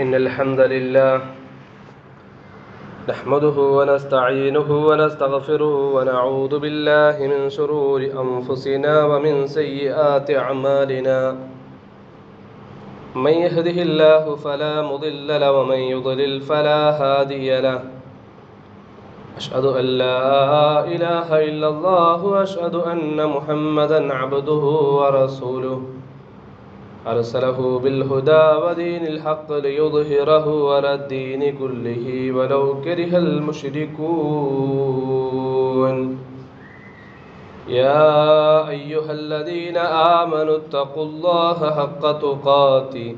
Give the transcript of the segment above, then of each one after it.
إن الحمد لله نحمده ونستعينه ونستغفره ونعوذ بالله من شرور أنفسنا ومن سيئات أعمالنا من يهده الله فلا مضل له ومن يضلل فلا هادي له أشهد أن لا إله إلا الله وأشهد أن محمدا عبده ورسوله أرسله بالهدى ودين الحق ليظهره على الدين كله ولو كره المشركون يا أيها الذين آمنوا اتقوا الله حق تقاته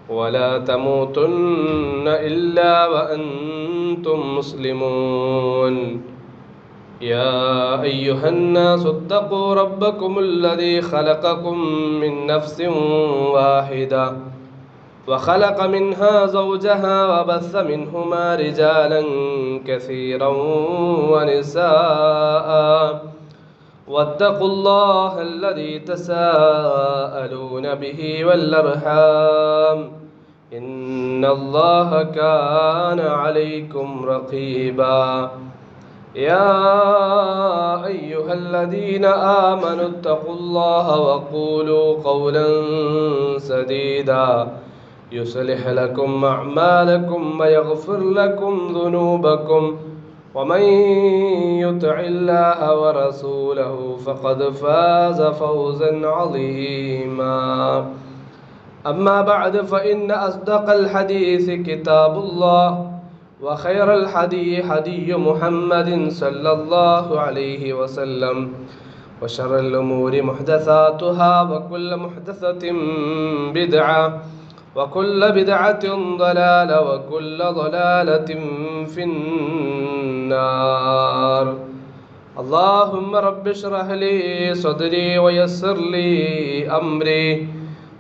ولا تموتن إلا وأنتم مسلمون يا أيها الناس اتقوا ربكم الذي خلقكم من نفس واحدة وخلق منها زوجها وبث منهما رجالا كثيرا ونساء واتقوا الله الذي تساءلون به والأرحام إن الله كان عليكم رقيبا يا أيها الذين آمنوا اتقوا الله وقولوا قولا سديدا يصلح لكم أعمالكم ويغفر لكم ذنوبكم ومن يطع الله ورسوله فقد فاز فوزا عظيما أما بعد فإن أصدق الحديث كتاب الله وخير الحدي حدي محمد صلى الله عليه وسلم وشر الأمور محدثاتها وكل محدثة بدعة وكل بدعة ضلالة وكل ضلالة في النار اللهم رب اشرح لي صدري ويسر لي أمري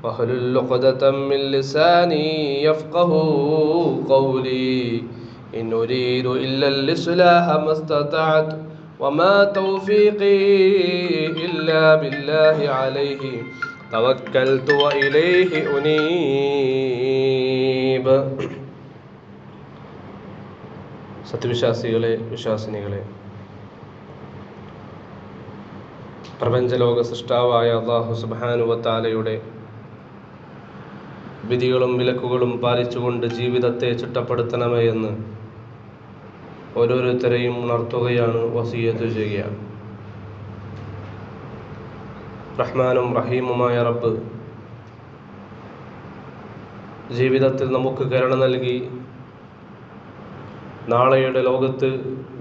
واحلل عقدة من لساني يفقه قولي إن أريد إلا الإصلاح ما استطعت وما توفيقي إلا بالله عليه توكلت وإليه أنيب. സത്യവിശ്വാസികളെ, വിശ്വാസിനികളെ, പ്രപഞ്ചലോക സൃഷ്ടാവായ അല്ലാഹു സുബ്ഹാനഹു വ തആലയുടെ വിധികളും വിലക്കുകളും പാലിച്ചുകൊണ്ട് ജീവിതത്തെ ചിട്ടപ്പെടുത്തണമേ എന്ന് ഓരോരുത്തരെയും ഉണർത്തുകയാണ്, വസിയത്ത് ചെയ്യുകയാണ്. റഹ്മാനും റഹീമുമായ റബ്ബ് ജീവിതത്തിൽ നമുക്ക് കരുണ നൽകി നാളെയുടെ ലോകത്ത്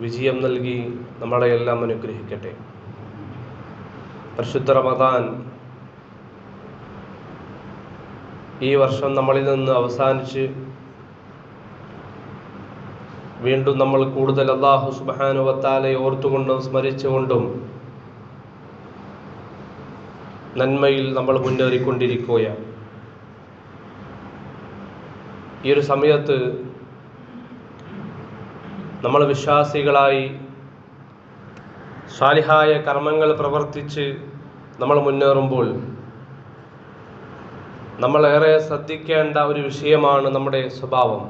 വിജയം നൽകി നമ്മളെയെല്ലാം അനുഗ്രഹിക്കട്ടെ. പരിശുദ്ധ റമദാൻ ഈ വർഷം നമ്മളിൽ നിന്ന് അവസാനിച്ച് വീണ്ടും നമ്മൾ കൂടുതൽ അല്ലാഹു സുബ്ഹാനഹു വ തആലയെ ഓർത്തുകൊണ്ടും സ്മരിച്ചുകൊണ്ടും നന്മയിൽ നമ്മൾ മുന്നേറിക്കൊണ്ടിരിക്കുകയാണ്. ഈ ഒരു സമയത്ത് നമ്മൾ വിശ്വാസികളായി സാലിഹായ കർമ്മങ്ങൾ പ്രവർത്തിച്ച് നമ്മൾ മുന്നേറുമ്പോൾ നമ്മളേറെ ശ്രദ്ധിക്കേണ്ട ഒരു വിഷയമാണ് നമ്മുടെ സ്വഭാവം.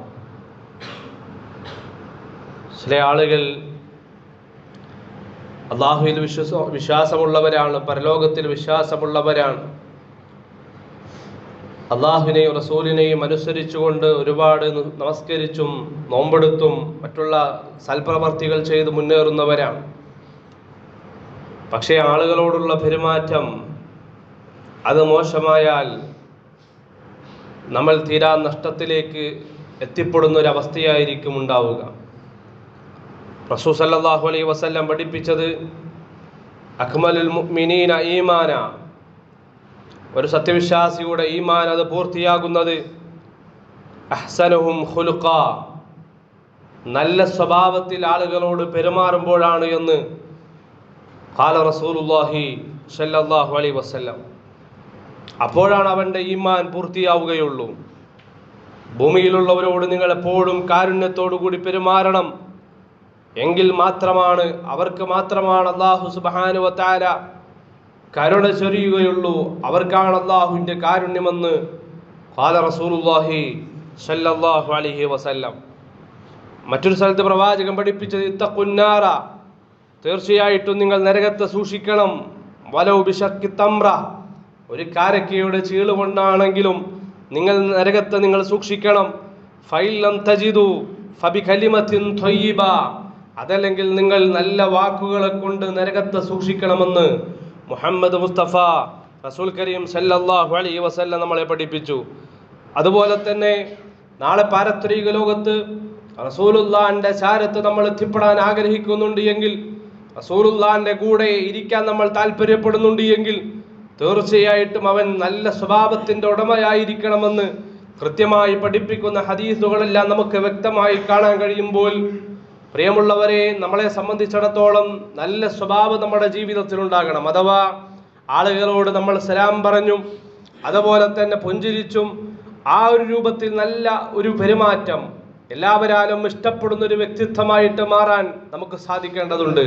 ചില ആളുകൾ അല്ലാഹുവിൽ വിശ്വാസമുള്ളവരാണ്, പരലോകത്തിൽ വിശ്വാസമുള്ളവരാണ്, അല്ലാഹുവിനെയും റസൂലിനെയും അനുസരിച്ചുകൊണ്ട് ഒരുപാട് നമസ്കരിച്ചും നോമ്പെടുത്തും മറ്റുള്ള സൽപ്രവർത്തികൾ ചെയ്ത് മുന്നേറുന്നവരാണ്. പക്ഷേ ആളുകളോടുള്ള പെരുമാറ്റം അത് മോശമായാൽ നമ്മൾ തീരാ നഷ്ടത്തിലേക്ക് എത്തിപ്പെടുന്ന ഒരവസ്ഥയായിരിക്കും ഉണ്ടാവുക. റസൂൽ സല്ലല്ലാഹു അലൈഹി വസല്ലം പഠിപ്പിച്ചത് അക്മലുൽ മുഅ്മിനീന ഈമാന, ഒരു സത്യവിശ്വാസിയുടെ ഈമാൻ അത് പൂർത്തിയാകുന്നത് അഹ്സനുഹും ഖുലുഖ, നല്ല സ്വഭാവത്തിൽ ആളുകളോട് പെരുമാറുമ്പോഴാണ് എന്ന് ഖാല റസൂലുള്ളാഹി സല്ലല്ലാഹു അലൈഹി വസല്ലം. അപ്പോഴാണ് അവൻ്റെ ഈമാൻ പൂർത്തിയാവുകയുള്ളൂ. ഭൂമിയിലുള്ളവരോട് നിങ്ങൾ എപ്പോഴും കാരുണ്യത്തോടു കൂടി പെരുമാറണം, എങ്കിൽ മാത്രമാണ് അവർക്ക് മാത്രമാണ് അല്ലാഹു സുബ്ഹാനഹു വ തആല കരുണ ചൊരിയുകയുള്ളൂ, അവർക്കാണ് അല്ലാഹുവിൻ്റെ കാരുണ്യമെന്ന് ഖാല റസൂലുള്ളാഹി സല്ലല്ലാഹു അലൈഹി വസല്ലം. മറ്റൊരു സ്ഥലത്ത് പ്രവാചകൻ പഠിപ്പിച്ചത് ഇത്തഖുന്നാറ, തീർച്ചയായിട്ടും നിങ്ങൾ നരകത്തെ സൂക്ഷിക്കണം. വലൗ ബിശഖ്ഖി തംറ, ഒരു കാരക്കയുടെ ചീള് കൊണ്ടാണെങ്കിലും നിങ്ങൾ നരകത്തെ നിങ്ങൾ സൂക്ഷിക്കണം. ഫൈലം തജിദു ഫബികലിമത്തിൻ ത്വയ്യിബ, അതല്ലെങ്കിൽ നിങ്ങൾ നല്ല വാക്കുകളെ കൊണ്ട് നരകത്തെ സൂക്ഷിക്കണമെന്ന് മുഹമ്മദ് മുസ്തഫ റസൂൽ കരീം സല്ലല്ലാഹു അലൈഹി വസല്ലം നമ്മളെ പഠിപ്പിച്ചു. അതുപോലെ തന്നെ നാളെ പാരത്രിക ലോകത്ത് റസൂലുള്ളാഹിന്റെ ചാരത്ത് നമ്മൾ എത്തിപ്പെടാൻ ആഗ്രഹിക്കുന്നുണ്ട് എങ്കിൽ, റസൂലുള്ളാഹിന്റെ കൂടെ ഇരിക്കാൻ നമ്മൾ താല്പര്യപ്പെടുന്നുണ്ട് എങ്കിൽ, തീർച്ചയായിട്ടും അവൻ നല്ല സ്വഭാവത്തിന്റെ ഉടമയായിരിക്കണമെന്ന് കൃത്യമായി പഠിപ്പിക്കുന്ന ഹദീസുകളെല്ലാം നമുക്ക് വ്യക്തമായി കാണാൻ കഴിയുമ്പോൾ, പ്രിയമുള്ളവരെ, നമ്മളെ സംബന്ധിച്ചിടത്തോളം നല്ല സ്വഭാവം നമ്മുടെ ജീവിതത്തിൽ ഉണ്ടാകണം. അഥവാ ആളുകളോട് നമ്മൾ സലാം പറഞ്ഞും അതുപോലെ തന്നെ പുഞ്ചിരിച്ചും ആ ഒരു രൂപത്തിൽ നല്ല ഒരു പെരുമാറ്റം, എല്ലാവരാലും ഇഷ്ടപ്പെടുന്ന ഒരു വ്യക്തിത്വമായിട്ട് മാറാൻ നമുക്ക് സാധിക്കേണ്ടതുണ്ട്.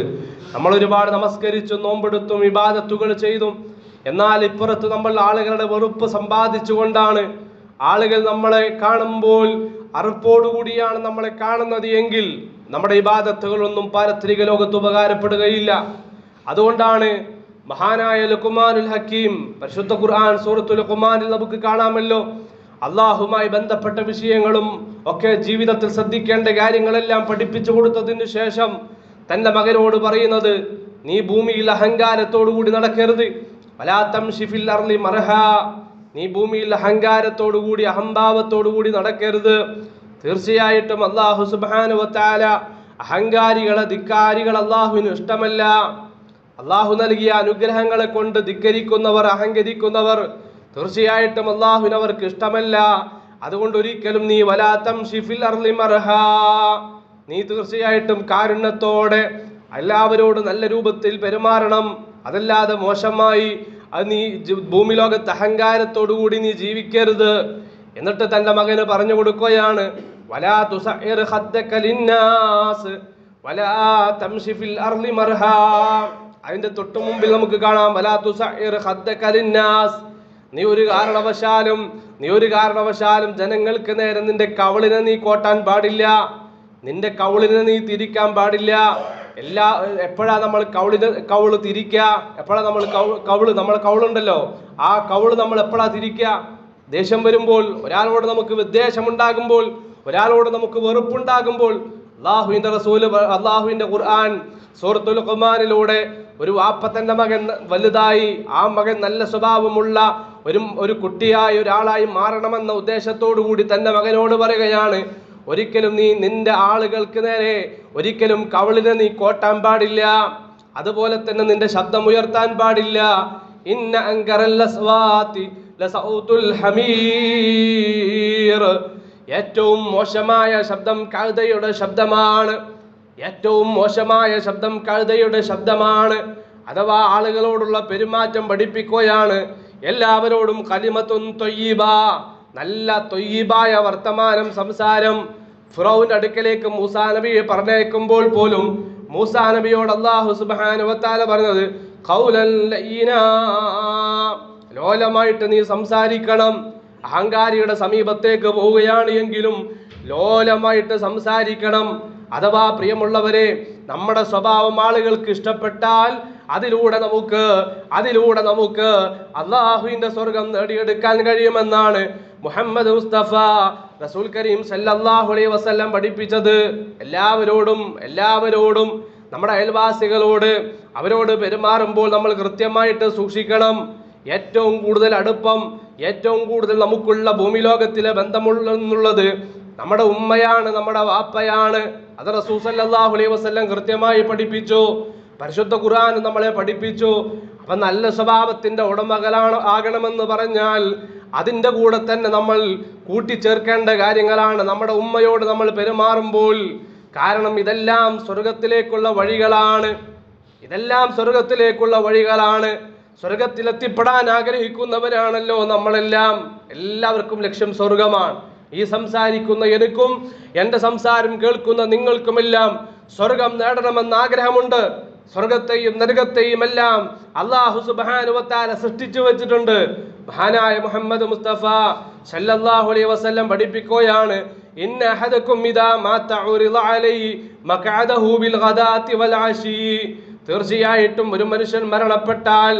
നമ്മൾ ഒരുപാട് നമസ്കരിച്ചും നോമ്പെടുത്തും ഇബാദത്തുകൾ ചെയ്തും, എന്നാൽ ഇപ്പുറത്ത് നമ്മൾ ആളുകളുടെ വെറുപ്പ് സമ്പാദിച്ചുകൊണ്ടാണ് ആളുകൾ നമ്മളെ കാണുമ്പോൾ അറുപ്പോടുകൂടിയാണ് നമ്മളെ കാണുന്നത് എങ്കിൽ നമ്മുടെ ഇബാദത്തുകളൊന്നും പാരത്രിക ലോകത്ത് ഉപകാരപ്പെടുകയില്ല. അതുകൊണ്ടാണ് മഹാനായ ലുഖ്മാനുൽ ഹക്കീം പരിശുദ്ധ ഖുർആൻ സൂറത്തുൽ ലുഖ്മാനിൽ നമുക്ക് കാണാമല്ലോ, അള്ളാഹുമായി ബന്ധപ്പെട്ട വിഷയങ്ങളും ഒക്കെ ജീവിതത്തിൽ ശ്രദ്ധിക്കേണ്ട കാര്യങ്ങളെല്ലാം പഠിപ്പിച്ചു കൊടുത്തതിന് ശേഷം തന്റെ മകനോട് പറയുന്നത്, നീ ഭൂമിയിൽ അഹങ്കാരത്തോടു കൂടി നടക്കരുത്. വലാ തംശി ഫിൽ അർളി മർഹാ, നീ ഭൂമിയിൽ അഹങ്കാരത്തോടു കൂടി അഹംഭാവത്തോടു കൂടി നടക്കരുത്. തീർച്ചയായിട്ടും അല്ലാഹു സുബ്ഹാനഹു വ തആല അഹങ്കാരികളെ, ധിക്കാരികൾ അല്ലാഹുവിന് ഇഷ്ടമല്ല. അല്ലാഹു നൽകിയ അനുഗ്രഹങ്ങളെ കൊണ്ട് ധിക്കരിക്കുന്നവർ, അഹങ്കരിക്കുന്നവർ തീർച്ചയായിട്ടും അല്ലാഹുവിന് അവർക്ക് ഇഷ്ടമല്ല. അതുകൊണ്ട് ഒരിക്കലും നീ വലാ തംശി ഫിൽ അർളി മർഹാ, നീ തീർച്ചയായിട്ടും കാരുണ്യത്തോടെ എല്ലാവരോടും നല്ല രൂപത്തിൽ പെരുമാറണം. അതല്ലാതെ മോശമായി അത് നീ ഭൂമി ലോകത്ത് അഹങ്കാരത്തോടു കൂടി നീ ജീവിക്കരുത്. എന്നിട്ട് തന്റെ മകന് പറഞ്ഞു കൊടുക്കുകയാണ്, വലാ തുസഇർ ഖദ്ദക ലിന്നാസ് വലാ തംശി ഫിൽ അർളി മർഹാ. അതിന്റെ തൊട്ടു മുമ്പിൽ നമുക്ക് കാണാം, വലാ തുസഇർ ഖദ്ദക ലിന്നാസ്, നീ ഒരു കാരണവശാലും ജനങ്ങൾക്ക് നേരെ നിന്റെ കവളിനെ നീ കോട്ടാൻ പാടില്ല, നിന്റെ കവളിനെ നീ തിരിക്കാൻ പാടില്ല. എപ്പോഴാ നമ്മൾ കവള് തിരിക്കുക? എപ്പോഴാ നമ്മൾ നമ്മളെ കവളുണ്ടല്ലോ, ആ കവള് നമ്മൾ എപ്പോഴാ തിരിക്കുക? ദേഷ്യം വരുമ്പോൾ, ഒരാളോട് നമുക്ക് വിദ്വേഷമുണ്ടാകുമ്പോൾ, ഒരാളോട് നമുക്ക് വെറുപ്പുണ്ടാകുമ്പോൾ. അല്ലാഹുവിന്റെ റസൂല്, അല്ലാഹുവിന്റെ ഖുർആൻ സൂറത്തുൽ ലുഖ്മാനിലൂടെ ഒരു വാപ്പത്തന്റെ മകൻ വലുതായി ആ മകൻ നല്ല സ്വഭാവമുള്ള ഒരു കുട്ടിയായി ഒരാളായി മാറണമെന്ന ഉദ്ദേശത്തോടു കൂടി തന്റെ മകനോട് പറയുകയാണ്, ഒരിക്കലും നീ നിന്റെ ആളുകൾക്ക് നേരെ ഒരിക്കലും കവളിനെ നീ കോട്ടാൻ പാടില്ല, അതുപോലെ തന്നെ നിന്റെ ശബ്ദം ഉയർത്താൻ പാടില്ല. ഇന്ന അൻകറൽ അസ്വാതി ലസൗതുൽ ഹമീർ, ഏറ്റവും മോശമായ ശബ്ദം കഴുതയുടെ ശബ്ദമാണ്. ഏറ്റവും മോശമായ ശബ്ദം കഴുതയുടെ ശബ്ദമാണ്. അഥവാ ആളുകളോടുള്ള പെരുമാറ്റം പഠിപ്പിക്കുകയാണ്. എല്ലാവരോടും കലിമത്തുൻ ത്വയ്യിബ, നല്ല ത്വയ്യിബായ വർത്തമാനം, സംസാരം. ഫിറൗന്റെ അടുക്കലേക്ക് മൂസാ നബിയെ പറഞ്ഞേക്കുമ്പോൾ പോലും മൂസാ നബിയോട് അല്ലാഹു സുബ്ഹാനഹു വ തആല പറഞ്ഞത് ഖൗലൻ ലയ്യിനാ, ലോലമായിട്ട് നീ സംസാരിക്കണം. അഹങ്കാരിയുടെ സമീപത്തേക്ക് പോവുകയാണ് എങ്കിലും ലോലമായിട്ട് സംസാരിക്കണം. അഥവാ പ്രിയമുള്ളവരെ, നമ്മുടെ സ്വഭാവം ആളുകൾക്ക് ഇഷ്ടപ്പെട്ടാൽ അതിലൂടെ നമുക്ക് അല്ലാഹുവിന്റെ സ്വർഗം നേടിയെടുക്കാൻ കഴിയുമെന്നാണ് മുഹമ്മദ് മുസ്തഫ റസൂൽ കരീം സല്ലല്ലാഹു അലൈഹി വസല്ലം പഠിപ്പിച്ചത്. എല്ലാവരോടും നമ്മുടെ അയൽവാസികളോട് അവരോട് പെരുമാറുമ്പോൾ നമ്മൾ കൃത്യമായിട്ട് സൂക്ഷിക്കണം. ഏറ്റവും കൂടുതൽ അടുപ്പം, ഏറ്റവും കൂടുതൽ നമുക്കുള്ള ഭൂമി ലോകത്തിലെ ബന്ധമുള്ളത് നമ്മുടെ ഉമ്മയാണ്, നമ്മുടെ വാപ്പയാണ്. അത് റസൂൽ സല്ലല്ലാഹു അലൈഹി വസല്ലം കൃത്യമായി പഠിപ്പിച്ചു. പരിശുദ്ധ ഖുർആൻ നമ്മളെ പഠിപ്പിച്ചു. അപ്പൊ നല്ല സ്വഭാവത്തിന്റെ ആകണമെന്ന് പറഞ്ഞാൽ അതിൻ്റെ കൂടെ തന്നെ നമ്മൾ കൂട്ടിച്ചേർക്കേണ്ട കാര്യങ്ങളാണ് നമ്മുടെ ഉമ്മയോട് നമ്മൾ പെരുമാറുമ്പോൾ. കാരണം ഇതെല്ലാം സ്വർഗത്തിലേക്കുള്ള വഴികളാണ്. സ്വർഗത്തിലെത്തിപ്പെടാൻ ആഗ്രഹിക്കുന്നവരാണല്ലോ നമ്മളെല്ലാം. എല്ലാവർക്കും ലക്ഷ്യം സ്വർഗമാണ്. ഈ സംസാരിക്കുന്ന എനിക്കും എൻ്റെ സംസാരം കേൾക്കുന്ന നിങ്ങൾക്കുമെല്ലാം സ്വർഗം നേടണമെന്ന് ആഗ്രഹമുണ്ട്. സ്വർഗത്തെയും നരകത്തെയും എല്ലാം അല്ലാഹു സുബ്ഹാനഹു വ തആല സൃഷ്ടിച്ചു വെച്ചിട്ടുണ്ട്. മഹാനായ മുഹമ്മദ് മുസ്തഫ സല്ലല്ലാഹു അലൈഹി വസല്ലം പഠിപ്പിക്കുകയാണ്, ഇന്ന അഹദകും ഇദാ മാത ഉറിദ അലൈഹി മഖഅദഹു ബിൽ ഗദാത്തി വൽ അശി. തീർച്ചയായിട്ടും ഒരു മനുഷ്യൻ മരണപ്പെട്ടാൽ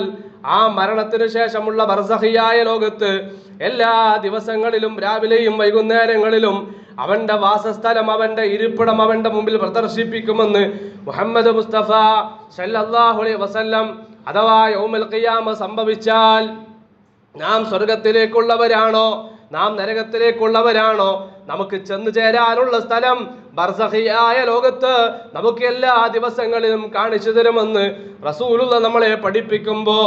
ആ മരണത്തിന് ശേഷമുള്ള ബർസഖിയായ ലോകത്ത് എല്ലാ ദിവസങ്ങളിലും രാവിലെയും വൈകുന്നേരങ്ങളിലും അവന്റെ വാസസ്ഥലം, അവന്റെ ഇരിപ്പിടം അവന്റെ മുമ്പിൽ പ്രദർശിപ്പിക്കുമെന്ന് മുഹമ്മദ് മുസ്തഫ സല്ലല്ലാഹു അലൈഹി വസല്ലം. അഥവാ യൗമുൽ ഖിയാമ സംഭവിച്ചാൽ നാം സ്വർഗത്തിലേക്കുള്ളവരാണോ നാം നരകത്തിലേക്കുള്ളവരാണോ, നമുക്ക് ചെന്നു ചേരാനുള്ള സ്ഥലം ബർസഖിയായ ലോകത്ത് നമുക്ക് എല്ലാ ദിവസങ്ങളിലും കാണിച്ചു തരുമെന്ന് റസൂലുള്ള നമ്മളെ പഠിപ്പിക്കുമ്പോ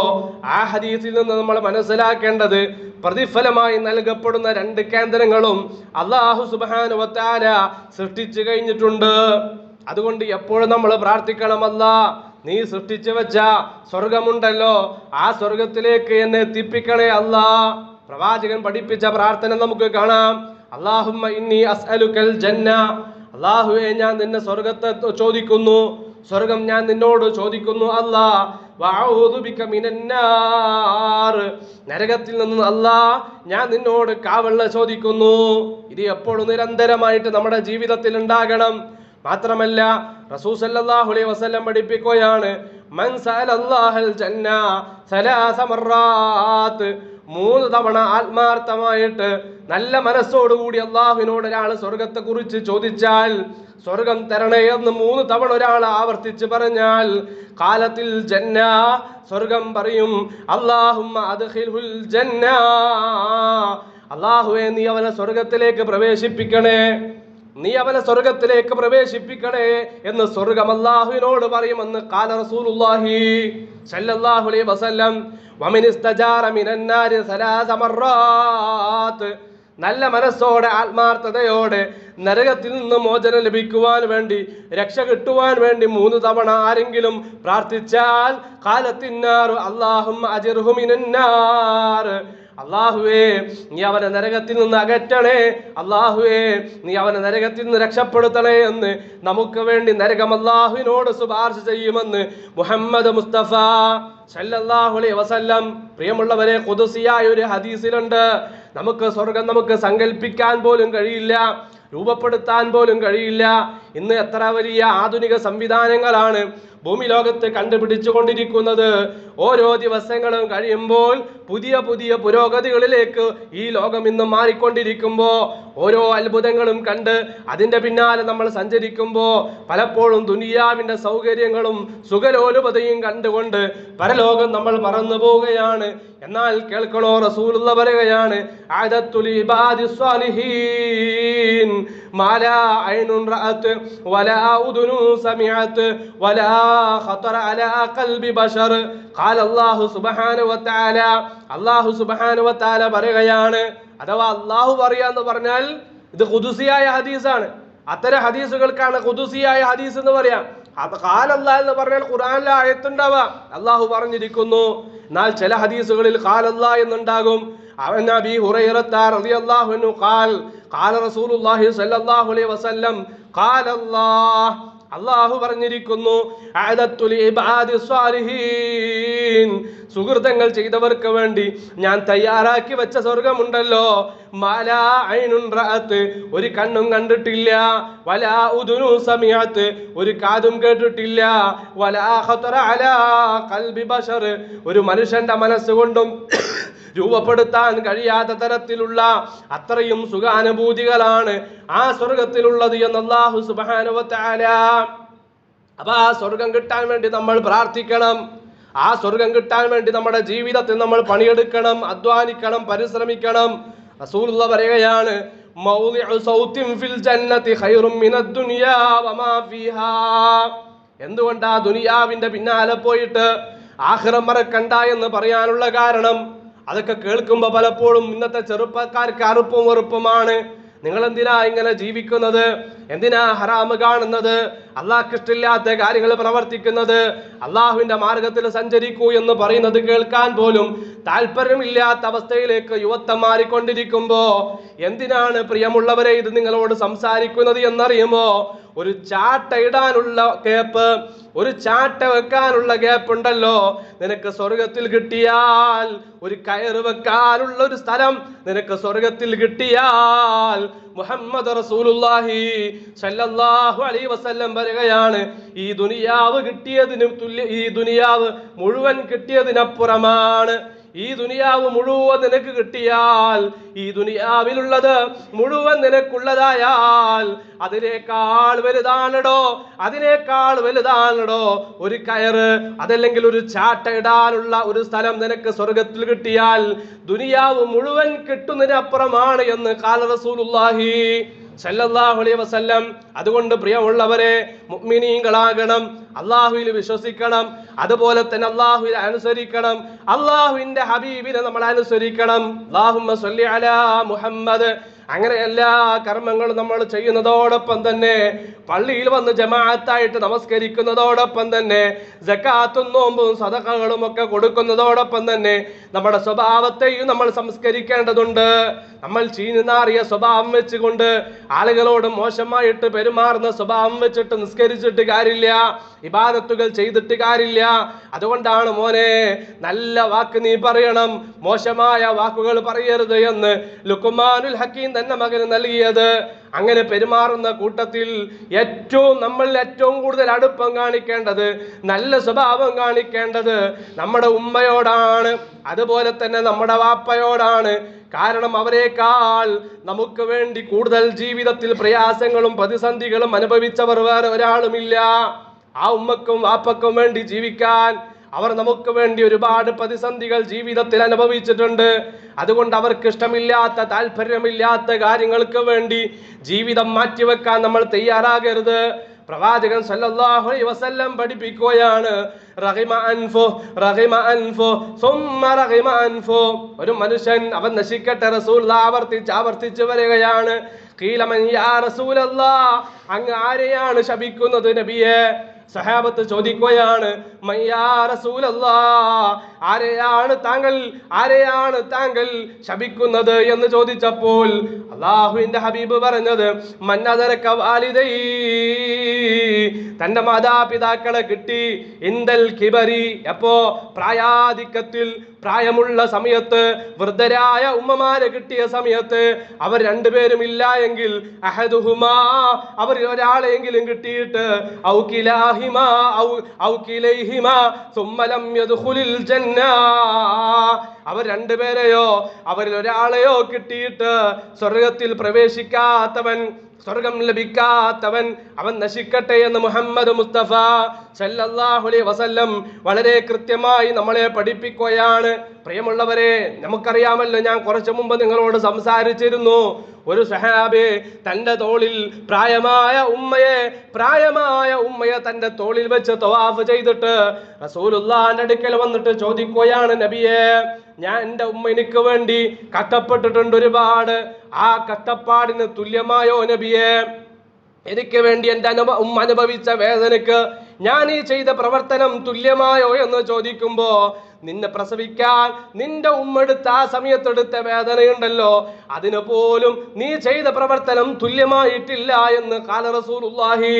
ആ ഹദീസിൽ നിന്ന് നമ്മൾ മനസ്സിലാക്കേണ്ടത്, പ്രതിഫലമായി നൽകപ്പെടുന്ന 2 കേന്ദ്രങ്ങളും അല്ലാഹു സുബ്ഹാനഹു വ തആല സൃഷ്ടിച്ചു കഴിഞ്ഞിട്ടുണ്ട്. അതുകൊണ്ട് എപ്പോഴും നമ്മൾ പ്രാർത്ഥിക്കണം, അല്ലാഹ് നീ സൃഷ്ടിച്ചു വെച്ച സ്വർഗമുണ്ടല്ലോ, ആ സ്വർഗത്തിലേക്ക് എന്നെ എത്തിപ്പിക്കണേ അല്ലാഹ്. പ്രവാചകൻ പഠിപ്പിച്ച പ്രാർത്ഥന നമുക്ക് കാണാം. അല്ലാഹുമ്മ ഇന്നി അസ്അലുക്കൽ ജന്ന. അല്ലാഹുവേ, ഞാൻ നിന്നെ സ്വർഗത്തെ ചോദിക്കുന്നു, സ്വർഗം ഞാൻ നിന്നോട് ചോദിക്കുന്നു അല്ലാഹ്. വഅഊദു ബിക മിനന്നാർ. നരകത്തിൽ നിന്ന് അല്ലാഹ് ഞാൻ നിന്നോട് കാവൽ ചോദിക്കുന്നു. ഇത് എപ്പോഴും നിരന്തരമായിട്ട് നമ്മുടെ ജീവിതത്തിൽ ഉണ്ടാകണം. മാത്രമല്ല റസൂൽ സല്ലല്ലാഹു അലൈഹി വസല്ലം പഠിപ്പിക്കുകയാണ്, മൻ സഅലല്ലാഹൽ ജന്ന സലാസ മർറാത്ത്. 3 തവണ ആത്മാർത്ഥമായിട്ട് നല്ല മനസ്സോടുകൂടി അള്ളാഹുവിനോട് ഒരാൾ സ്വർഗത്തെ കുറിച്ച് ചോദിച്ചാൽ, സ്വർഗം തരണേ എന്ന് 3 തവണ ഒരാൾ ആവർത്തിച്ച് പറഞ്ഞാൽ, ഖാലത്തിൽ ജന്ന, സ്വർഗം പറയും, അല്ലാഹുമ്മ അദ്ഖിൽഹുൽ ജന്ന. അല്ലാഹുവേ, നീ അവനെ സ്വർഗത്തിലേക്ക് പ്രവേശിപ്പിക്കണേ, നീ അവനെ സ്വർഗത്തിലേക്ക് പ്രവേശിപ്പിക്കണേ എന്ന് സ്വർഗം അല്ലാഹുവിനോട് പറയുമെന്ന് ഖാല റസൂലുള്ളാഹി സല്ലല്ലാഹു അലൈഹി വസല്ലം. വമിൻ ഇസ്തജാറ മിനന്നാരി സലാസ മർറാത്ത്. നല്ല മനസ്സോടെ ആത്മാർത്ഥതയോടെ നരകത്തിൽ നിന്ന് മോചനം ലഭിക്കുവാൻ വേണ്ടി, രക്ഷ കിട്ടുവാൻ വേണ്ടി 3 തവണ ആരെങ്കിലും പ്രാർത്ഥിച്ചാൽ, ഖാലത്തിന്നാർ അല്ലാഹുമ്മ അജിർഹു മിനന്നാർ. അല്ലാഹുവേ, നീ അവനെ നരകത്തിൽ നിന്ന് അകറ്റണേ, അല്ലാഹുവേ, നീ അവനെ നരകത്തിൽ നിന്ന് രക്ഷപ്പെടുത്തണേ എന്ന് നമുക്ക് വേണ്ടി നരകം അല്ലാഹുവിനോട് ശുപാർശ ചെയ്യുമെന്ന് മുഹമ്മദ് മുസ്തഫ സല്ലല്ലാഹു അലൈഹി വസല്ലം. പ്രിയമുള്ളവരെ, ഖുദ്സിയായ ഒരു ഹദീസിലുണ്ട്, നമുക്ക് സ്വർഗം നമുക്ക് സങ്കല്പിക്കാൻ പോലും കഴിയില്ല, രൂപപ്പെടുത്താൻ പോലും കഴിയില്ല. ഇന്ന് എത്ര വലിയ ആധുനിക സംവിധാനങ്ങളാണ് ഭൂമി ലോകത്ത് കണ്ടുപിടിച്ചു കൊണ്ടിരിക്കുന്നത്. ഓരോ ദിവസങ്ങളും കഴിയുമ്പോൾ പുതിയ പുതിയ പുരോഗതികളിലേക്ക് ഈ ലോകം ഇന്ന് മാറിക്കൊണ്ടിരിക്കുമ്പോൾ, ഓരോ അത്ഭുതങ്ങളും കണ്ട് അതിൻ്റെ പിന്നാലെ നമ്മൾ സഞ്ചരിക്കുമ്പോൾ പലപ്പോഴും ദുനിയാവിൻ്റെ സൗകര്യങ്ങളും സുഖലോലുപതയും കണ്ടുകൊണ്ട് പരലോകം നമ്മൾ മറന്നു പോവുകയാണ്. എന്നാൽ കേൾക്കണോ, റസൂലുള്ള പറയുകയാണ്, അഅദത്തുൽ ഇബാദിസ് സ്വാലിഹീൻ മാലാ ഐനുൻ റഅത് വലാ ഉദുനു സമിഅത് വലാ ഖതറ അലാ ഖൽബി ബശർ. ഖാല അല്ലാഹു സുബ്ഹാനഹു വ തആല. അല്ലാഹു സുബ്ഹാനഹു വ തആല പറയുകയാണ്, അഥവാ അല്ലാഹു പറയാന്ന് പറഞ്ഞാൽ ഇത് ഖുദ്സിയായ ഹദീസാണ്. അത്തരം ഹദീസുകൾക്കാണ് ഖുദ്സിയായ ഹദീസ് എന്ന് പറയാം. ഖാല അല്ലാഹ് എന്ന് പറഞ്ഞാൽ ഖുർആനിലെ ആയത്തുണ്ടാവാ, അല്ലാഹു പറഞ്ഞിരിക്കുന്നു. എന്നാൽ ചില ഹദീസുകളിൽ ഖാല അല്ലാഹ് എന്നുണ്ടാകും. അൻ അബീ ഹുറൈറത റളിയല്ലാഹു അൻഹു ഖാൽ ഖാല റസൂലുള്ളാഹി സ്വല്ലല്ലാഹു അലൈഹി വസല്ലം ഖാല അല്ലാഹ്, അല്ലാഹു പറഞ്ഞിരിക്കുന്നു, അഅദത്തുൽ ഇബാദിസ് സ്വാലിഹീൻ, സുഹൃതങ്ങൾ ചെയ്തവർക്ക് വേണ്ടി ഞാൻ തയ്യാറാക്കി വെച്ച സ്വർഗമുണ്ടല്ലോ, മാലാ ഐനുൻ റഅത്, ഒരു കണ്ണും കണ്ടിട്ടില്ല, വലാ ഉദുനു സമിഅത്, ഒരു കാതും കേട്ടിട്ടില്ല, വലാ ഖതറ അലാ ഖൽബി ബശർ, ഒരു മനുഷ്യന്റെ മനസ്സുകൊണ്ടും രൂപപ്പെടുത്താൻ കഴിയാത്ത തരത്തിലുള്ള അത്രയും സുഖാനുഭൂതികളാണ് ആ സ്വർഗത്തിലുള്ളത് എന്ന് അല്ലാഹു സുബ്ഹാനഹു വ തആല. അപ്പൊ ആ സ്വർഗം കിട്ടാൻ വേണ്ടി നമ്മൾ പ്രാർത്ഥിക്കണം. ആ സ്വർഗം കിട്ടാൻ വേണ്ടി നമ്മുടെ ജീവിതത്തിൽ നമ്മൾ പണിയെടുക്കണം, അധ്വാനിക്കണം, പരിശ്രമിക്കണം. റസൂലുള്ളാഹി പറയുകയാണ്, മൗദിഉ സൗത്തിൻ ഫിൽ ജന്നതി ഖൈറും മിനദ് ദുനിയാ വമാ ഫീഹാ. എന്തുകൊണ്ടാ ദുനിയാവിന്റെ പിന്നാലെ പോയിട്ട് ആഖിറം മറക്കണ്ട എന്ന് പറയാനുള്ള കാരണം, അതൊക്കെ കേൾക്കുമ്പോൾ പലപ്പോഴും ഇന്നത്തെ ചെറുപ്പക്കാർക്ക് അറുപ്പും വെറുപ്പുമാണ്. നിങ്ങൾ എന്തിനാ ഇങ്ങനെ ജീവിക്കുന്നത്? എന്തിനാ ഹറാമ് കാണുന്നത്? അള്ളാഹ്ക്ക് ഇഷ്ടമില്ലാത്ത കാര്യങ്ങൾ പ്രവർത്തിക്കുന്നത്, അള്ളാഹുവിന്റെ മാർഗത്തിൽ സഞ്ചരിക്കൂ എന്ന് പറയുന്നത് കേൾക്കാൻ പോലും താല്പര്യമില്ലാത്ത അവസ്ഥയിലേക്ക് യുവത്വം മാറിക്കൊണ്ടിരിക്കുമ്പോ എന്തിനാണ് പ്രിയമുള്ളവരെ ഇത് നിങ്ങളോട് സംസാരിക്കുന്നത് എന്നറിയുമോ? ഒരു ചാട്ട ഇടാനുള്ള ഗ്യാപ്പ്, ഒരു ചാട്ട വെക്കാനുള്ള ഗ്യാപ്പ് ഉണ്ടല്ലോ, നിനക്ക് സ്വർഗത്തിൽ കിട്ടിയാൽ, ഒരു കയറ് വെക്കാനുള്ള ഒരു സ്ഥലം നിനക്ക് സ്വർഗത്തിൽ കിട്ടിയാൽ, മുഹമ്മദ് റസൂലുള്ളാഹി സ്വല്ലല്ലാഹു അലൈഹി വസല്ലം പറയുകയാണ്, ഈ ദുനിയാവ് കിട്ടിയതിനും ഈ ദുനിയാവ് മുഴുവൻ കിട്ടിയതിനപ്പുറമാണ്. ഈ ദുനിയാവ് മുഴുവൻ നിനക്ക് കിട്ടിയാൽ, ഈ ദുനിയാവിലുള്ളത് മുഴുവൻ നിനക്കുള്ളതായാൽ അതിനേക്കാൾ വലുതാണടോ, അതിനേക്കാൾ വലുതാണടോ ഒരു കയറ്, അതല്ലെങ്കിൽ ഒരു ചാട്ട ഇടാനുള്ള ഒരു സ്ഥലം നിനക്ക് സ്വർഗത്തിൽ കിട്ടിയാൽ ദുനിയാവ് മുഴുവൻ കിട്ടുന്നതിനപ്പുറമാണ് എന്ന് ഖാല റസൂലുള്ളാഹി സല്ലല്ലാഹു അലൈഹി വസല്ലം. അതുകൊണ്ട് പ്രിയമുള്ളവരെ, മുഅ്മിനീങ്ങളാകണം, അള്ളാഹുവിൽ വിശ്വസിക്കണം, അതുപോലെ തന്നെ അള്ളാഹുവിൽ അനുസരിക്കണം, അള്ളാഹുവിന്റെ ഹബീബിനെ നമ്മൾ അനുസരിക്കണം. അല്ലാഹുമ്മ സ്വല്ലി അലാ മുഹമ്മദ്. അങ്ങനെ എല്ലാ കർമ്മങ്ങളും നമ്മൾ ചെയ്യുന്നതോടൊപ്പം തന്നെ പള്ളിയിൽ വന്ന് ജമാഅത്തായിട്ട് നമസ്കരിക്കുന്നതോടൊപ്പം തന്നെ സകാത്തും നോമ്പും സദഖകളും ഒക്കെ കൊടുക്കുന്നതോടൊപ്പം തന്നെ നമ്മുടെ സ്വഭാവത്തെയും നമ്മൾ സംസ്കരിക്കേണ്ടതുണ്ട്. നമ്മൾ ചീഞ്ഞുനാറിയ സ്വഭാവം വെച്ചുകൊണ്ട് ആളുകളോട് മോശമായിട്ട് പെരുമാറുന്ന സ്വഭാവം വെച്ചിട്ട് നിസ്കരിച്ചിട്ട് കാര്യമില്ല, ഇബാദത്തുകൾ ചെയ്തിട്ട് കാര്യമില്ല. അതുകൊണ്ടാണ് മോനെ നല്ല വാക്ക് നീ പറയണം, മോശമായ വാക്കുകൾ പറയരുത് എന്ന് ലുഖ്മാനുൽ ഹക്കീം തന്നെ മകന് നൽകിയത്. അങ്ങനെ പെരുമാറുന്ന കൂട്ടത്തിൽ നമ്മൾ ഏറ്റവും കൂടുതൽ അടുപ്പം കാണിക്കേണ്ടത്, നല്ല സ്വഭാവം കാണിക്കേണ്ടത് നമ്മുടെ ഉമ്മയോടാണ്, അതുപോലെ തന്നെ നമ്മുടെ വാപ്പയോടാണ്. കാരണം അവരെക്കാൾ നമുക്ക് വേണ്ടി കൂടുതൽ ജീവിതത്തിൽ പ്രയാസങ്ങളും പ്രതിസന്ധികളും അനുഭവിച്ചവർ വേറെ ഒരാളുമില്ല. ആ ഉമ്മക്കും വാപ്പക്കും വേണ്ടി ജീവിക്കാൻ അവർ നമുക്ക് വേണ്ടി ഒരുപാട് പ്രതിസന്ധികൾ ജീവിതത്തിൽ അനുഭവിച്ചിട്ടുണ്ട്. അതുകൊണ്ട് അവർക്ക് ഇഷ്ടമില്ലാത്ത താല്പര്യമില്ലാത്ത കാര്യങ്ങൾക്ക് വേണ്ടി ജീവിതം മാറ്റിവെക്കാൻ നമ്മൾ തയ്യാറാകരുത്. പ്രവാചകൻ സല്ലല്ലാഹു അലൈഹി വസല്ലം പഠിപ്പിക്കുകയാണ്, റഹിമ അൻഫു റഹിമ അൻഫു സുമ്മ റഹിമ അൻഫു. ഒരു മനുഷ്യൻ അവൻ നശിക്കട്ടെ. റസൂൽ ആവർത്തിച്ച് വരികയാണ്, ഖീല മൻ യാ റസൂലല്ലാഹ്, അങ്ങ് ആരെയാണ് ശപിക്കുന്നത് നബിയെ? സഹാബത്ത് ചോദിക്കുകയാണ്, മൻ യാ റസൂലല്ലാഹ്, ആരെയാണ് താങ്കൾ ശപിക്കുന്നത് എന്ന് ചോദിച്ചപ്പോൾ അല്ലാഹുവിന്റെ ഹബീബ് പറഞ്ഞത്, മൻ അദറക വാലിദൈ, തന്റെ മാതാപിതാക്കളെ കിട്ടി, ഇൻദൽ കിബരി, എപ്പോ പ്രായാധിക്യത്തിൽ, പ്രായമുള്ള സമയത്ത്, വൃദ്ധരായ ഉമ്മമാരെ കിട്ടിയ സമയത്ത്, അവർ രണ്ടുപേരും ഇല്ല എങ്കിൽ അഹദുഹുമാ, അവർ ഒരാളെങ്കിലും കിട്ടിയിട്ട് ഔ കിലാഹിമാ ഔ കിലൈഹിമാ സുമ്മ ലം യദ്ഖുലിൽ ജന്ന, അവർ രണ്ടുപേരെയോ അവരിൽ ഒരാളെയോ കിട്ടിയിട്ട് സ്വർഗത്തിൽ പ്രവേശിക്കാത്തവൻ, സ്വർഗം ലഭിക്കാത്തവൻ, അവൻ നശിക്കട്ടെ എന്ന് മുഹമ്മദ് മുസ്തഫ സല്ലല്ലാഹു അലൈഹി വസല്ലം വളരെ കൃത്യമായി നമ്മളെ പഠിപ്പിക്കുകയാണ്. പ്രിയമുള്ളവരെ, നമുക്കറിയാമല്ലോ, ഞാൻ കുറച്ചു മുമ്പ് നിങ്ങളോട് സംസാരിച്ചിരുന്നു, ഒരു സഹാബി തന്റെ തോളിൽ പ്രായമായ ഉമ്മയെ തന്റെ തോളിൽ വെച്ച് തവാഫ് ചെയ്തിട്ട് റസൂലുള്ളാഹിന്റെ അടുക്കൽ വന്നിട്ട് ചോദിക്കുകയാണ്, നബിയെ, ഞാൻ എൻ്റെ ഉമ്മ എനിക്ക് വേണ്ടി കഷ്ടപ്പെട്ടിട്ടുണ്ട് ഒരുപാട്, ആ കഷ്ടപ്പാടിന് തുല്യമായോ നബിയെ? എനിക്ക് വേണ്ടി എൻ്റെ ഉമ്മ അനുഭവിച്ച വേദനയ്ക്ക് ഞാൻ ഈ ചെയ്ത പ്രവർത്തനം തുല്യമായോ എന്ന് ചോദിക്കുമ്പോ, നിന്നെ പ്രസവിക്കാൻ നിന്റെ ഉമ്മ എടുത്ത ആ സമയത്തെടുത്ത വേദനയുണ്ടല്ലോ, അതിന് പോലും നീ ചെയ്ത പ്രവർത്തനം തുല്യമായിട്ടില്ല എന്ന് ഖാല റസൂലുള്ളാഹി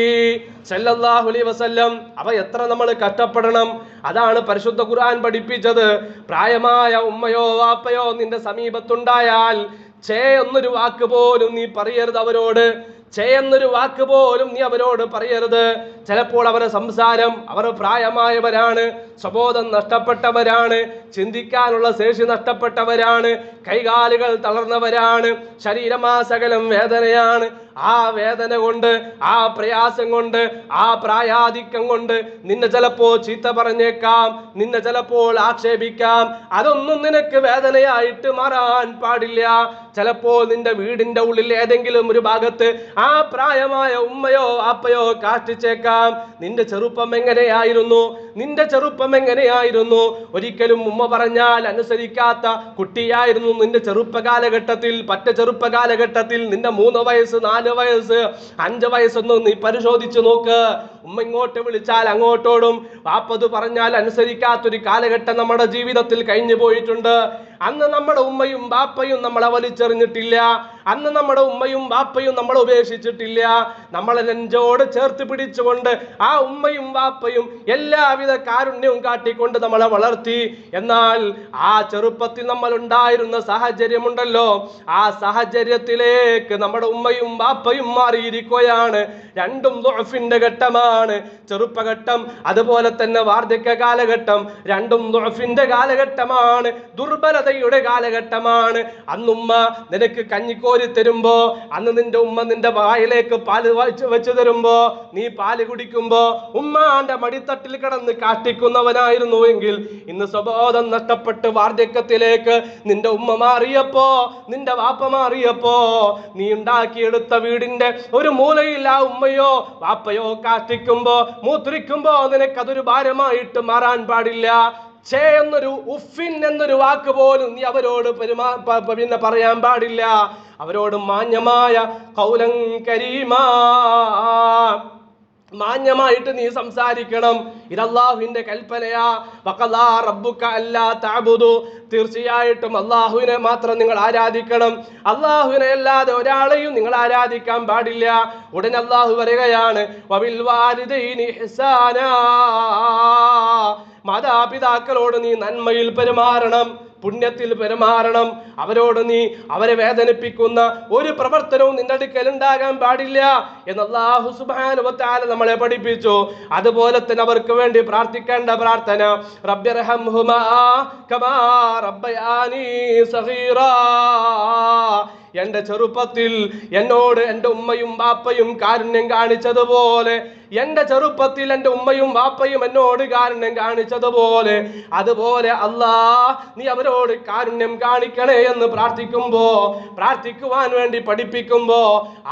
സല്ലല്ലാഹു അലൈഹി വസല്ലം. അവ എത്ര നമ്മൾ കഷ്ടപ്പെടണം, അതാണ് പരിശുദ്ധ ഖുർആൻ പഠിപ്പിച്ചത്. പ്രായമായ ഉമ്മയോ വാപ്പയോ നിന്റെ സമീപത്തുണ്ടായാൽ എന്നൊരു വാക്ക് പോലും നീ പറയരുത് അവരോട്, എന്നൊരു വാക്ക് പോലും നീ അവരോട് പറയരുത്. ചിലപ്പോൾ അവരുടെ സംസാരം, അവർ പ്രായമായവരാണ്, സ്വബോധം നഷ്ടപ്പെട്ടവരാണ്, ചിന്തിക്കാനുള്ള ശേഷി നഷ്ടപ്പെട്ടവരാണ്, കൈകാലുകൾ തളർന്നവരാണ്, ശരീരമാസകലം വേദനയാണ്. ആ വേദന കൊണ്ട്, ആ പ്രയാസം കൊണ്ട്, ആ പ്രായാധിക്യം കൊണ്ട് നിന്നെ ചിലപ്പോൾ ചീത്ത പറഞ്ഞേക്കാം, നിന്നെ ചിലപ്പോൾ ആക്ഷേപിക്കാം. അതൊന്നും നിനക്ക് വേദനയായിട്ട് മാറാൻ പാടില്ല. ചിലപ്പോൾ നിന്റെ വീടിന്റെ ഉള്ളിൽ ഏതെങ്കിലും ഒരു ഭാഗത്ത് ആ പ്രായമായ ഉമ്മയോ അപ്പയോ കാഷ്ടിച്ചേക്കാം. നിന്റെ ചെറുപ്പം എങ്ങനെയായിരുന്നു, നിന്റെ ചെറുപ്പം എങ്ങനെയായിരുന്നു? ഒരിക്കലും ഉമ്മ പറഞ്ഞാൽ അനുസരിക്കാത്ത കുട്ടിയായിരുന്നു നിന്റെ ചെറുപ്പകാലഘട്ടത്തിൽ. പറ്റ ചെറുപ്പകാലഘട്ടത്തിൽ നിന്റെ 3 വയസ്സ് 4 വയസ്സ് 5 വയസ്സൊന്നും നീ പരിശോധിച്ചു നോക്ക്. ഉമ്മ ഇങ്ങോട്ട് വിളിച്ചാൽ അങ്ങോട്ടോടും. വാപ്പത് പറഞ്ഞാൽ അനുസരിക്കാത്തൊരു കാലഘട്ടം നമ്മുടെ ജീവിതത്തിൽ കഴിഞ്ഞു പോയിട്ടുണ്ട്. അന്ന് നമ്മുടെ ഉമ്മയും ബാപ്പയും നമ്മളെ വലിച്ചെറിഞ്ഞിട്ടില്ല. അന്ന് നമ്മുടെ ഉമ്മയും ബാപ്പയും നമ്മളെ ഉപേക്ഷിച്ചിട്ടില്ല. നമ്മളെ നെഞ്ചോട് ചേർത്ത് പിടിച്ചുകൊണ്ട് ആ ഉമ്മയും ബാപ്പയും എല്ലാവിധ കാരുണ്യവും കാട്ടിക്കൊണ്ട് നമ്മളെ വളർത്തി. എന്നാൽ ആ ചെറുപ്പത്തിൽ നമ്മൾ ഉണ്ടായിരുന്ന സാഹചര്യമുണ്ടല്ലോ, ആ സാഹചര്യത്തിലേക്ക് നമ്മുടെ ഉമ്മയും ബാപ്പയും മാറിയിരിക്കുകയാണ്. രണ്ടും ദുഅഫിന്റെ ഘട്ടമാണ്. ചെറുപ്പഘട്ടം അതുപോലെ തന്നെ വാർദ്ധക്യ കാലഘട്ടം രണ്ടും ദുഅഫിന്റെ കാലഘട്ടമാണ്, ദുർബലതയുടെ കാലഘട്ടമാണ്. അന്നുമ്മ നിനക്ക് കഞ്ഞിക്കോരി തരുമ്പോ, അന്ന് നിന്റെ ഉമ്മ നിന്റെ വായിലേക്ക് പാല് വെച്ച് തരുമ്പോ, നീ പാല് കുടിക്കുമ്പോ ഉമ്മാന്റെ മടിത്തട്ടിൽ കിടന്ന് കാഷ്ടിക്കുന്നവനായിരുന്നുവെങ്കിൽ ഇന്ന് സ്വബോധം നഷ്ടപ്പെട്ട് വാർദ്ധക്യത്തിലേക്ക് നിന്റെ ഉമ്മ മാറിയപ്പോ, നിന്റെ വാപ്പ മാറിയപ്പോ, നീ ഉണ്ടാക്കിയെടുത്ത വീടിന്റെ ഒരു മൂലയിൽ ആ ഉമ്മയോ വാപ്പയോ കാഷ്ടിക്കുമ്പോ മൂത്രിക്കുമ്പോ നിനക്കതൊരു ഭാരമായിട്ട് മാറാൻ പാടില്ല. ഛേ എന്നൊരു ഉഫിൻ എന്നൊരു വാക്ക് പോലും നീ അവരോട് പിന്നെ പറയാൻ പാടില്ല. അവരോട് മാന്യമായ ഖൗലൻ കരീമാ, മാന്യമായിട്ട് നീ സംസാരിക്കണം. ഇത് അല്ലാഹുവിന്റെ കൽപ്പനയാ. വഖദാ റബ്ബുക അല്ലാ തഅബുദു, തീർച്ചയായിട്ടും അല്ലാഹുവിനെ മാത്രം നിങ്ങൾ ആരാധിക്കണം. അല്ലാഹുവിനെ അല്ലാതെ ഒരാളെയും നിങ്ങൾ ആരാധിക്കാൻ പാടില്ല. ഉടൻ അല്ലാഹു പറയുകയാണ് വബിൽ വാലിദൈനി ഇഹ്സാനാ, മാതാപിതാക്കളോട് നീ നന്മയിൽ പെരുമാറണം, പുണ്യത്തിൽ പെരുമാറണം. അവരോട് നീ അവരെ വേദനിപ്പിക്കുന്ന ഒരു പ്രവർത്തനവും നിന്റെ അടുക്കൽ ഉണ്ടാകാൻ പാടില്ല എന്ന് അല്ലാഹു സുബ്ഹാനഹു വ തആല നമ്മളെ പഠിപ്പിച്ചു. അതുപോലെ തന്നെ അവർക്ക് വേണ്ടി പ്രാർത്ഥിക്കേണ്ട പ്രാർത്ഥന റബ്ബിർഹംഹുമാ കമാ റബ്ബയാനി സഗീറാ, എന്റെ ചെറുപ്പത്തിൽ എന്നോട് എൻ്റെ ഉമ്മയും ബാപ്പയും കാരുണ്യം കാണിച്ചതുപോലെ, എന്റെ ചെറുപ്പത്തിൽ എൻ്റെ ഉമ്മയും ബാപ്പയും എന്നോട് കാരുണ്യം കാണിച്ചതുപോലെ, അതുപോലെ അല്ലാ നീ അവരോട് കാരുണ്യം കാണിക്കണേ എന്ന് പ്രാർത്ഥിക്കുവാൻ വേണ്ടി പഠിപ്പിക്കുമ്പോ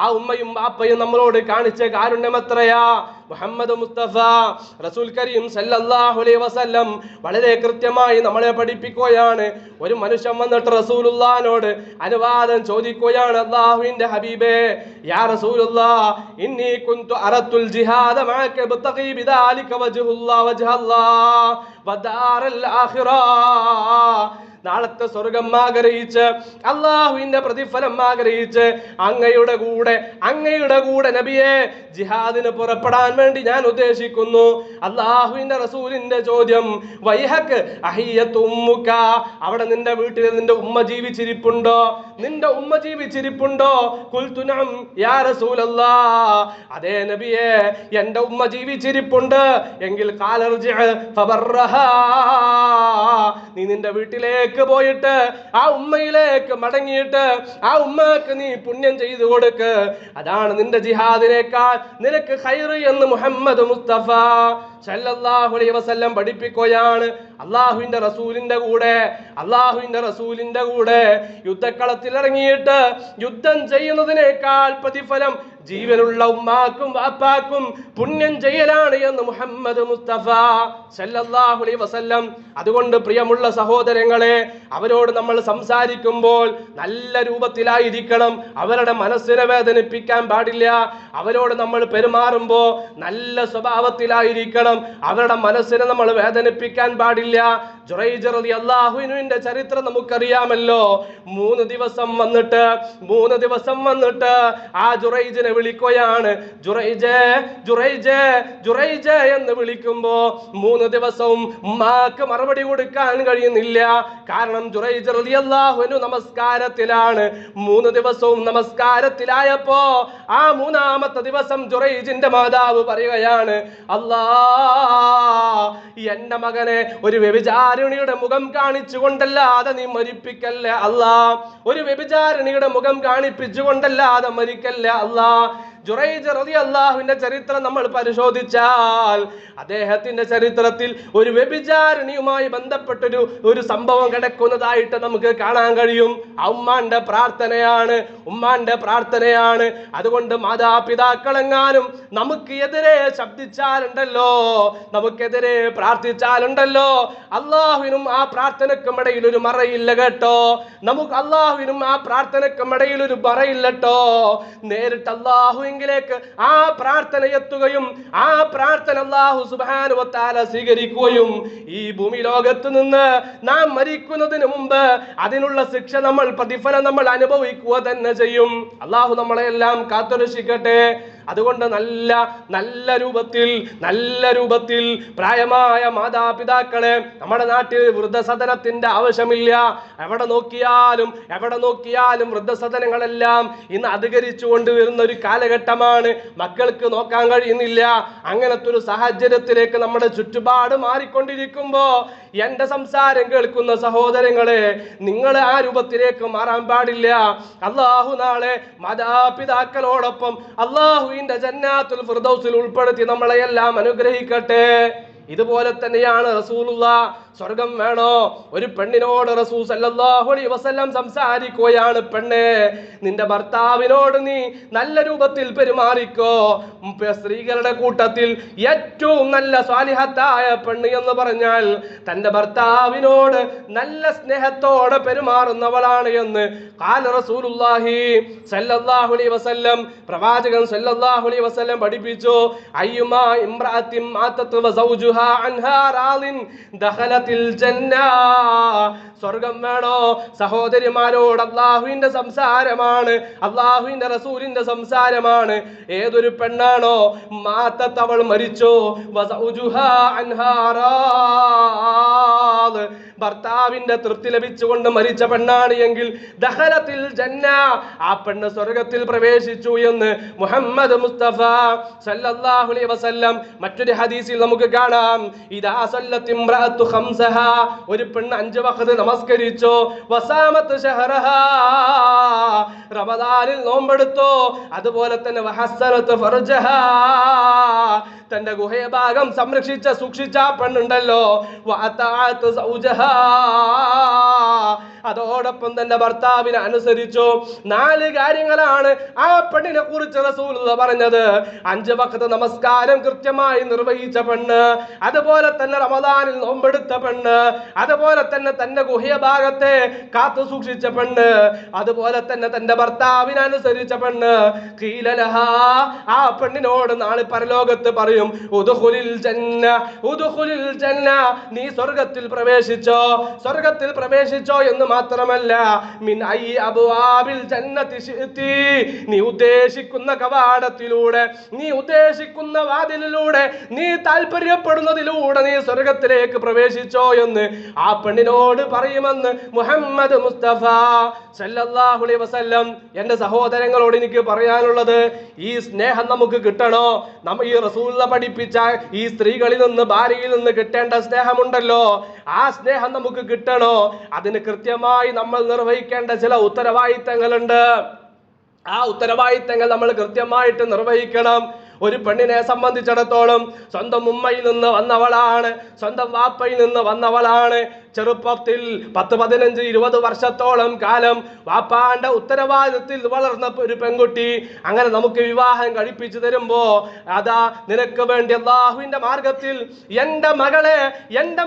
ആ ഉമ്മയും ബാപ്പയും നമ്മളോട് കാണിച്ച കാരുണ്യം എത്രയാ? മുഹമ്മദ് മുസ്തഫ റസൂൽ കരീം സല്ലല്ലാഹു അലൈഹി വസല്ലം വളരെ കൃത്യമായി നമ്മളെ പഠിപ്പിക്കുകയാണ്. ഒരു മനുഷ്യൻ വന്നിട്ട് റസൂലുള്ളാഹിനോട് അനുവാദം ചോദിക്കുകയാണ്, അല്ലാഹുവിന്റെ ഹബീബേ, യാ റസൂലുള്ളാഹ്, ഇന്നി കുന്തു അറത്തുൽ ജിഹാദ മഅക ബതഖി ബിദാലിക വജ്ഹല്ലാഹ് വദാറൽ ആഖിറ, നാളത്തെ സ്വർഗം ആഗ്രഹിച്ച് അല്ലാഹുവിന്റെ പ്രതിഫലം ആഗ്രഹിച്ച് അങ്ങയുടെ കൂടെ നബിയെ ജിഹാദിന് പുറപ്പെടാൻ വേണ്ടി ഞാൻ ഉദ്ദേശിക്കുന്നു. അല്ലാഹുവിന്റെ റസൂലിന്റെ ചോദ്യം, വൈഹക് അഹിയത്തു ഉമ്മുക, അവിടെ നിന്റെ വീട്ടിൽ നിന്റെ ഉമ്മ ജീവിച്ചിരിപ്പുണ്ടോ? നിന്റെ ഉമ്മ ജീവിച്ചിരിപ്പുണ്ടോ? ഖുൽതു നഅം യാ റസൂലല്ലാഹ്, അതേ നബിയെ എൻ്റെ ഉമ്മ ജീവിച്ചിരിപ്പുണ്ട്. എങ്കിൽ ഖാല ഇർജിഅ ഫബർറഹാ, നീ നിന്റെ വീട്ടിലേക്ക് പോയിട്ട് ആ ഉമ്മയിലേക്ക് മടങ്ങിയിട്ട് ആ ഉമ്മക്ക് നീ പുണ്യം ചെയ്തു കൊടുക്ക്. അതാണ് നിന്റെ ജിഹാദിനേക്കാൾ നിനക്ക് ഖൈർ എന്ന് മുഹമ്മദ് മുസ്തഫ സല്ലല്ലാഹു അലൈഹി വസല്ലം പഠിപ്പിക്കുകയാണ്. അല്ലാഹുവിന്റെ റസൂലിന്റെ കൂടെ യുദ്ധക്കളത്തിൽ ഇറങ്ങിയിട്ട് യുദ്ധം ചെയ്യുന്നതിനേക്കാൾ പ്രതിഫലം ജീവനുള്ള ഉമ്മാക്കും വാപ്പാക്കും പുണ്യം ചെയ്യലാണ് എന്ന് മുഹമ്മദ് മുസ്തഫ സല്ലല്ലാഹു അലൈഹി വസല്ലം. അതുകൊണ്ട് പ്രിയമുള്ള സഹോദരങ്ങളെ, അവരോട് നമ്മൾ സംസാരിക്കുമ്പോൾ നല്ല രൂപത്തിലായിരിക്കണം. അവരുടെ മനസ്സിനെ വേദനിപ്പിക്കാൻ പാടില്ല. അവരോട് നമ്മൾ പെരുമാറുമ്പോൾ നല്ല സ്വഭാവത്തിലായിരിക്കണം. അവരുടെ മനസ്സിനെ നമ്മൾ വേദനിപ്പിക്കാൻ പാടില്ല. ജുറൈജ് റളിയല്ലാഹു അൻഹുവിന്റെ ചരിത്രം നമുക്കറിയാമല്ലോ. 3 ദിവസം വന്നിട്ട് ആ ജുറൈജിനെ വിളിക്കുകയാണ്. ജുറൈജ് എന്ന് വിളിക്കുമ്പോ 3 ദിവസവും ഉമ്മാക്ക് മറുപടി കൊടുക്കാൻ കഴിയുന്നില്ല. കാരണം ജുറൈജ് റളിയല്ലാഹു അൻഹു നമസ്കാരത്തിലാണ്. 3 ദിവസവും നമസ്കാരത്തിലായപ്പോ ആ 3-ാമത്തെ ദിവസം ജുറൈജിന്റെ മാതാവ് പറയുകയാണ്, അല്ലാ, എന്റെ മകനെ ഒരു വ്യഭിചാരിണിയുടെ മുഖം കാണിച്ചുകൊണ്ടല്ലാതെ നീ മരിപ്പിക്കല്ലേ അല്ലാ, ഒരു വ്യഭിചാരിണിയുടെ മുഖം കാണിപ്പിച്ചുകൊണ്ടല്ലാതെ മരിക്കല്ലേ അല്ലാ. ജുറൈജ് റളിയല്ലാഹുവിന്റെ ചരിത്രം നമ്മൾ പരിശോധിച്ചാൽ അദ്ദേഹത്തിന്റെ ചരിത്രത്തിൽ ഒരു വ്യഭിചാരിണിയുമായി ബന്ധപ്പെട്ടൊരു ഒരു സംഭവം കിടക്കുന്നതായിട്ട് നമുക്ക് കാണാൻ കഴിയും. ഉമ്മാന്റെ പ്രാർത്ഥനയാണ്. അതുകൊണ്ട് മാതാപിതാക്കളെങ്ങാനും നമുക്ക് എതിരെ ശബ്ദിച്ചാലുണ്ടല്ലോ, നമുക്കെതിരെ പ്രാർത്ഥിച്ചാലുണ്ടല്ലോ, അള്ളാഹുവിനും ആ പ്രാർത്ഥനയ്ക്കും ഇടയിൽ ഒരു മറയില്ല കേട്ടോ. നമുക്ക് അള്ളാഹുവിനും ആ പ്രാർത്ഥനയ്ക്കും ഇടയിൽ ഒരു മറയില്ല കേട്ടോ. നേരിട്ട് അള്ളാഹുവിലേക്ക് ആ പ്രാർത്ഥന എത്തുകയും ആ പ്രാർത്ഥന അള്ളാഹു സുബ്ഹാനഹു വ തആല സ്വീകരിക്കുകയും ഈ ഭൂമി ലോകത്ത് നിന്ന് നാം മരിക്കുന്നതിന് മുമ്പ് അതിനുള്ള ശിക്ഷ പ്രതിഫലം നമ്മൾ അനുഭവിക്കുക തന്നെ ചെയ്യും. അള്ളാഹു നമ്മളെല്ലാം കാത്തുരക്ഷിക്കട്ടെ. അതുകൊണ്ട് നല്ല രൂപത്തിൽ പ്രായമായ മാതാപിതാക്കളെ, നമ്മുടെ നാട്ടിൽ വൃദ്ധസദനത്തിന്റെ ആവശ്യമില്ല. എവിടെ നോക്കിയാലും വൃദ്ധസദനങ്ങളെല്ലാം ഇന്ന് അധികരിച്ചു കൊണ്ടുവരുന്ന ഒരു കാലഘട്ടമാണ്. മക്കൾക്ക് നോക്കാൻ കഴിയുന്നില്ല. അങ്ങനത്തെ ഒരു സാഹചര്യത്തിലേക്ക് നമ്മുടെ ചുറ്റുപാട് മാറിക്കൊണ്ടിരിക്കുമ്പോ എന്റെ സംസാരം കേൾക്കുന്ന സഹോദരങ്ങളെ, നിങ്ങൾ ആ രൂപത്തിലേക്ക് മാറാൻ പാടില്ല. അള്ളാഹു നാളെ മാതാപിതാക്കളോടൊപ്പം അള്ളാഹുവിന്റെ ജന്നാത്തുൽ ഫിർദൗസിൽ ഉൾപ്പെടുത്തി നമ്മളെയെല്ലാം അനുഗ്രഹിക്കട്ടെ. ഇതുപോലെ തന്നെയാണ് റസൂലുള്ളാഹ് സ്വർഗം വേണോ? ഒരു പെണ്ണിനോട് റസൂൽ സല്ലല്ലാഹു അലൈഹി വസല്ലം സംസാരിക്കുകയാണ്, പെണ്ണേ, നിന്റെ ഭർത്താവിനോട് നീ നല്ല രൂപത്തിൽ പെരുമാറിക്കോ. സ്ത്രീകളുടെ കൂട്ടത്തിൽ ഏറ്റവും നല്ല സ്വാലിഹത്തായ പെണ്ണ് എന്ന് പറഞ്ഞാൽ തന്റെ ഭർത്താവിനോട് നല്ല സ്നേഹത്തോടെ പെരുമാറുന്നവളാണ് എന്ന് ഖാല റസൂലുള്ളാഹി സല്ലല്ലാഹു അലൈഹി വസല്ലം, പ്രവാചകൻ സല്ലല്ലാഹു അലൈഹി വസല്ലം പഠിപ്പിച്ചു, അയ്യുമാ ഇംറഅത്തിൻ മാതത് വ സൗജുഹാ അൻഹാ റാളിൻ ദഖലത്തിൽ ജന്ന. സ്വർഗം വേണോ? സഹോദരിമാരോട് അള്ളാഹുവിന്റെ സംസാരമാണ്, അള്ളാഹുവിന്റെ റസൂലിന്റെ സംസാരമാണ്. ഏതൊരു പെണ്ണാണോ മാതത്, അവൾ മരിച്ചോ, വ സൗജുഹാ അൻഹാ റാൾ, ഭർത്താവിന്റെ തൃപ്തി ലഭിച്ചുകൊണ്ട് മരിച്ച പെണ്ണാണ് എങ്കിൽ ദഖലത്തിൽ ജന്ന, ആ പെണ്ണ് സ്വർഗത്തിൽ പ്രവേശിച്ചു എന്ന് മുഹമ്മദ് മുസ്തഫ സല്ലല്ലാഹു അലൈഹി വസല്ലം. മറ്റൊരു ഹദീസിൽ നമുക്ക് കാണാം, ഇദാ സല്ലത്തി ഇംറഅത്തു ഖംസഹാ, ഒരു പെണ്ണ് 5 വഖ്ത് നമസ്കരിച്ചോ, വസാമത്ത് ഷഹറഹാ, റമദാനിൽ നോമ്പെടുത്തോ, അതുപോലെ തന്നെ വഹസ്സനത്ത് ഫർജഹാ, തന്റെ ഗുഹഭാഗം സൂക്ഷിച്ച പെണ്ണുണ്ടല്ലോ, വഅതഅത് സൗജഹാ, അതോടൊപ്പം തന്റെ ഭർത്താവിനെ അനുസരിച്ചു. 4 കാര്യങ്ങളാണ് ആ പെണ്ണിനെ കുറിച്ച് റസൂലുള്ളാഹി പറഞ്ഞത്. 5 വഖ്ത് നമസ്കാരം കൃത്യമായി നിർവഹിച്ച പെണ്ണ്, അതുപോലെ തന്നെ റമദാനിൽ നോമ്പെടുത്ത പെണ്ണ്, അതുപോലെ തന്നെ തന്റെ ഗുഹ്യഭാഗത്തെ കാത്തു സൂക്ഷിച്ച പെണ്ണ്, അതുപോലെ തന്നെ തന്റെ ഭർത്താവിനെ അനുസരിച്ച പെണ്ണ്. ഖീല ലഹാ, ആ പെണ്ണിനോട് നാളെ പരലോകത്ത് പറയും, ഉദ്ഖുലിൽ ജന്ന, നീ സ്വർഗ്ഗത്തിൽ പ്രവേശിച്ചോ എന്ന് മാത്രമല്ല, മിൻ ഐ അബ്വാബിൽ ജന്നതി ശിഅതി, നീ ഉദ്ദേശിക്കുന്ന കവാടത്തിലൂടെ, നീ ഉദ്ദേശിക്കുന്ന വാതിലിലൂടെ, നീ താല്പര്യപ്പെടുന്നതിലൂടെ നീ സ്വർഗ്ഗത്തിലേക്ക് പ്രവേശിച്ചോ എന്ന് ആ പെണ്ണിനോട് പറയുമെന്ന് മുഹമ്മദ് മുസ്തഫ സല്ലല്ലാഹു അലൈഹി വസല്ലം. എന്റെ സഹോദരങ്ങളോട് എനിക്ക് പറയാനുള്ളത്, ഈ സ്നേഹം നമുക്ക് കിട്ടണോ? ഈ റസൂലുള്ളാഹി പഠിപ്പിച്ച ഈ സ്ത്രീകളിൽ നിന്ന്, ഭാര്യയിൽ നിന്ന് കിട്ടേണ്ട സ്നേഹമുണ്ടല്ലോ, ആ സ്നേഹം നമുക്ക് കിട്ടണോ? അതിന് കൃത്യമായി നമ്മൾ നിർവഹിക്കേണ്ട ചില ഉത്തരവാദിത്തങ്ങളുണ്ട്. ആ ഉത്തരവാദിത്തങ്ങൾ നമ്മൾ കൃത്യമായിട്ട് നിർവഹിക്കണം. ഒരു പെണ്ണിനെ സംബന്ധിച്ചിടത്തോളം സ്വന്തം ഉമ്മയിൽ നിന്ന് വന്നവളാണ്, സ്വന്തം വാപ്പയിൽ നിന്ന് വന്നവളാണ്. ചെറുപ്പത്തിൽ 10, 15, 20 വർഷത്തോളം കാലം വാപ്പാന്റെ ഉത്തരവാദിത്തത്തിൽ വളർന്ന ഒരു പെൺകുട്ടി. അങ്ങനെ നമുക്ക് വിവാഹം കഴിപ്പിച്ചു തരുമ്പോ, അതാ നിനക്ക് വേണ്ടി അല്ലാഹുവിന്റെ മാർഗത്തിൽ എന്റെ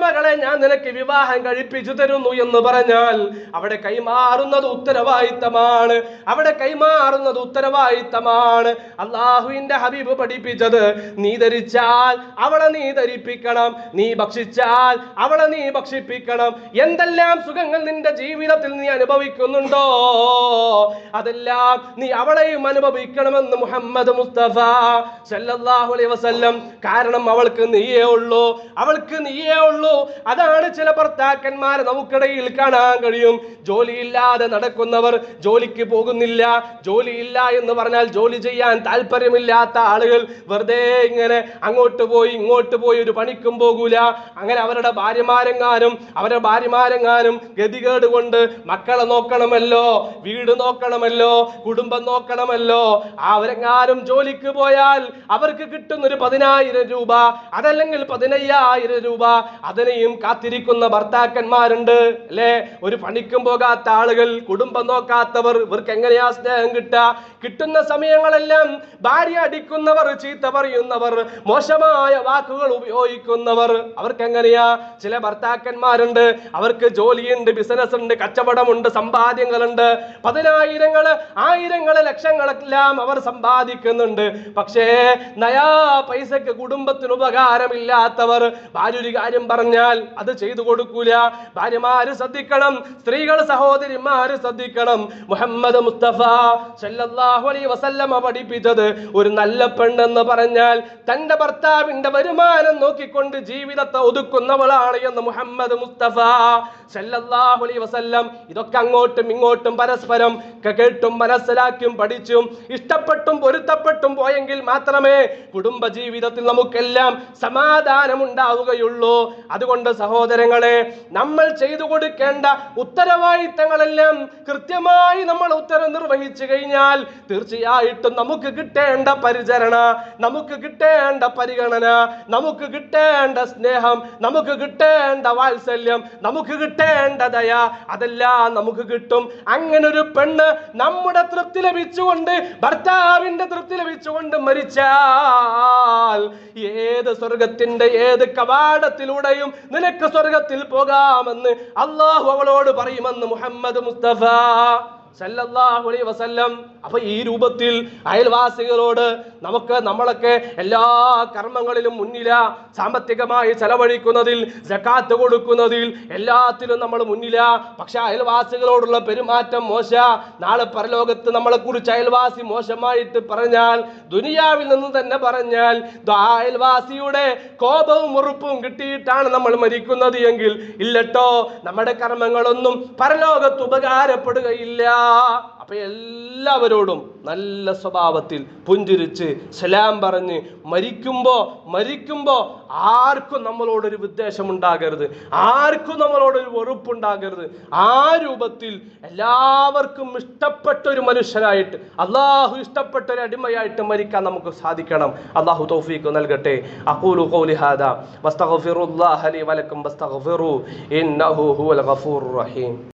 മകളെ ഞാൻ നിനക്ക് വിവാഹം കഴിപ്പിച്ചു തരുന്നു എന്ന് പറഞ്ഞാൽ അവിടെ കൈമാറുന്നത് ഉത്തരവാദിത്തമാണ്. അല്ലാഹുവിന്റെ ഹബീബ് പഠിപ്പിച്ചത്, നീ ധരിച്ചാൽ അവളെ നീ ധരിപ്പിക്കണം, നീ ഭക്ഷിച്ചാൽ അവളെ നീ ഭക്ഷിപ്പിക്കണം. എന്തെല്ലാം സുഖങ്ങൾ നിന്റെ ജീവിതത്തിൽ നീ അനുഭവിക്കുന്നുണ്ടോ, അതെല്ലാം നീ അവളെയും അനുഭവിക്കണമെന്ന് മുഹമ്മദ് മുസ്തഫ സല്ലല്ലാഹു അലൈഹി വസല്ലം. കാരണം അവൾക്ക് നീയേ ഉള്ളൂ. അതാണ് ചില ഭർത്താക്കന്മാരെ നമുക്കിടയിൽ കാണാൻ കഴിയും. ജോലിയില്ലാതെ നടക്കുന്നവർ, ജോലിക്ക് പോകുന്നില്ല. ജോലിയില്ല എന്ന് പറഞ്ഞാൽ ജോലി ചെയ്യാൻ താല്പര്യമില്ലാത്ത ആളുകൾ വെറുതെ ഇങ്ങനെ അങ്ങോട്ട് പോയി ഇങ്ങോട്ട് പോയി ഒരു പണിക്കും പോകൂല. അങ്ങനെ അവരുടെ ഭാര്യമാരെങ്ങാനും അവരെ ഭാര്യമാരെങ്ങാനും ഗതികേട് കൊണ്ട് മക്കളെ നോക്കണമല്ലോ, വീട് നോക്കണമല്ലോ, കുടുംബം നോക്കണമല്ലോ, അവരെങ്ങാനും ജോലിക്ക് പോയാൽ അവർക്ക് കിട്ടുന്നൊരു 10,000 രൂപ, അതല്ലെങ്കിൽ 15,000 രൂപ, അതിനെയും കാത്തിരിക്കുന്ന ഭർത്താക്കന്മാരുണ്ട് അല്ലേ? ഒരു പണിക്കും പോകാത്ത ആളുകൾ, കുടുംബം നോക്കാത്തവർ, ഇവർക്ക് എങ്ങനെയാ സ്നേഹം കിട്ടുന്ന സമയങ്ങളെല്ലാം ഭാര്യ അടിക്കുന്നവർ, ചീത്ത പറയുന്നവർ, മോശമായ വാക്കുകൾ ഉപയോഗിക്കുന്നവർ, അവർക്ക് എങ്ങനെയാ? ചില ഭർത്താക്കന്മാരുണ്ട്, അവർക്ക് ജോലിയുണ്ട്, ബിസിനസ് ഉണ്ട്, കച്ചവടമുണ്ട്, സമ്പാദ്യങ്ങളുണ്ട്, 10,000, 1000, ലക്ഷങ്ങളെല്ലാം അവർ സമ്പാദിക്കുന്നുണ്ട്. പക്ഷേ നയാ പൈസക്ക് കുടുംബത്തിന് ഉപകാരമില്ലാത്തവർ, ഭാര്യ ഒരു കാര്യം പറഞ്ഞാൽ അത് ചെയ്തു കൊടുക്കൂല. ഭാര്യമാര് ശ്രദ്ധിക്കണം, സ്ത്രീകൾ സഹോദരിമാര് ശ്രദ്ധിക്കണം. മുഹമ്മദ് മുസ്തഫ സല്ലല്ലാഹു അലൈഹി വസല്ലമ പഠിപ്പിച്ചത്, ഒരു നല്ല പെണ്ണെന്ന് പറഞ്ഞാൽ തന്റെ ഭർത്താവിന്റെ വരുമാനം നോക്കിക്കൊണ്ട് ജീവിതത്തെ ഒതുക്കുന്നവളാണ് എന്ന് മുഹമ്മദ് മുസ്തഫ സല്ലല്ലാഹു അലൈഹി വസല്ലം. ഇതൊക്കെ അങ്ങോട്ടും ഇങ്ങോട്ടും പരസ്പരം കേട്ടും മനസ്സിലാക്കിയും പഠിച്ചും ഇഷ്ടപ്പെട്ടും പൊരുത്തപ്പെട്ടും പോയെങ്കിൽ മാത്രമേ കുടുംബ ജീവിതത്തിൽ നമുക്കെല്ലാം സമാധാനം ഉണ്ടാവുകയുള്ളൂ. അതുകൊണ്ട് സഹോദരങ്ങളെ, നമ്മൾ ചെയ്തു കൊടുക്കേണ്ട ഉത്തരവാദിത്തങ്ങളെല്ലാം കൃത്യമായി നമ്മൾ ഉത്തരം നിർവഹിച്ചു കഴിഞ്ഞാൽ തീർച്ചയായിട്ടും നമുക്ക് കിട്ടേണ്ട പരിചരണ, നമുക്ക് കിട്ടേണ്ട പരിഗണന, നമുക്ക് കിട്ടേണ്ട സ്നേഹം, നമുക്ക് കിട്ടേണ്ട വാത്സല്യം, നമുക്ക് കിട്ടേണ്ട ദയ, അതെല്ലാം നമുക്ക് കിട്ടും. അങ്ങനെ ഒരു പെണ്ണ് നമ്മുടെ തൃപ്തി ലഭിച്ചുകൊണ്ട്, ഭർത്താവിന്റെ തൃപ്തി ലഭിച്ചുകൊണ്ട് മരിച്ചാൽ ഏത് സ്വർഗത്തിന്റെ ഏത് കവാടത്തിലൂടെയും നിനക്ക് സ്വർഗത്തിൽ പോകാമെന്ന് അള്ളാഹു അവളോട് പറയുമെന്ന് മുഹമ്മദ് മുസ്തഫ സല്ലല്ലാഹു അലൈഹി വസല്ലം. അപ്പൊ ഈ രൂപത്തിൽ അയൽവാസികളോട് നമ്മളൊക്കെ എല്ലാ കർമ്മങ്ങളിലും മുന്നില, സാമ്പത്തികമായി ചെലവഴിക്കുന്നതിൽ, സകാത്ത് കൊടുക്കുന്നതിൽ, എല്ലാത്തിലും നമ്മൾ മുന്നില. പക്ഷെ അയൽവാസികളോടുള്ള പെരുമാറ്റം മോശ. നാളെ പരലോകത്ത് നമ്മളെ കുറിച്ച് അയൽവാസി മോശമായിട്ട് പറഞ്ഞാൽ, ദുനിയാവിൽ നിന്ന് തന്നെ പറഞ്ഞാൽ, അയൽവാസിയുടെ കോപവും ഉറുപ്പും കിട്ടിയിട്ടാണ് നമ്മൾ മരിക്കുന്നത് എങ്കിൽ ഇല്ലട്ടോ, നമ്മുടെ കർമ്മങ്ങളൊന്നും പരലോകത്ത് ഉപകാരപ്പെടുകയില്ല. അപ്പൊ എല്ലാവരോടും നല്ല സ്വഭാവത്തിൽ പുഞ്ചിരിച്ച് സലാം പറഞ്ഞ് മരിക്കുമ്പോ ആർക്കും നമ്മളോടൊരു വിദ്വേഷം ഉണ്ടാകരുത്, ആർക്കും നമ്മളോടൊരു വെറുപ്പുണ്ടാകരുത്. ആ രൂപത്തിൽ എല്ലാവർക്കും ഇഷ്ടപ്പെട്ട ഒരു മനുഷ്യരായിട്ട്, അള്ളാഹു ഇഷ്ടപ്പെട്ട ഒരു അടിമയായിട്ട് മരിക്കാൻ നമുക്ക് സാധിക്കണം. അള്ളാഹു തൗഫീഖ് നൽകട്ടെ. അഖൂലു ഖൗലി ഹാദാ വസ്തഗ്ഫിറുല്ലാഹ ലി വലക്കും വസ്തഗ്ഫിറൂ ഇന്നഹു ഹുവൽ ഗഫൂറുർ റഹീം.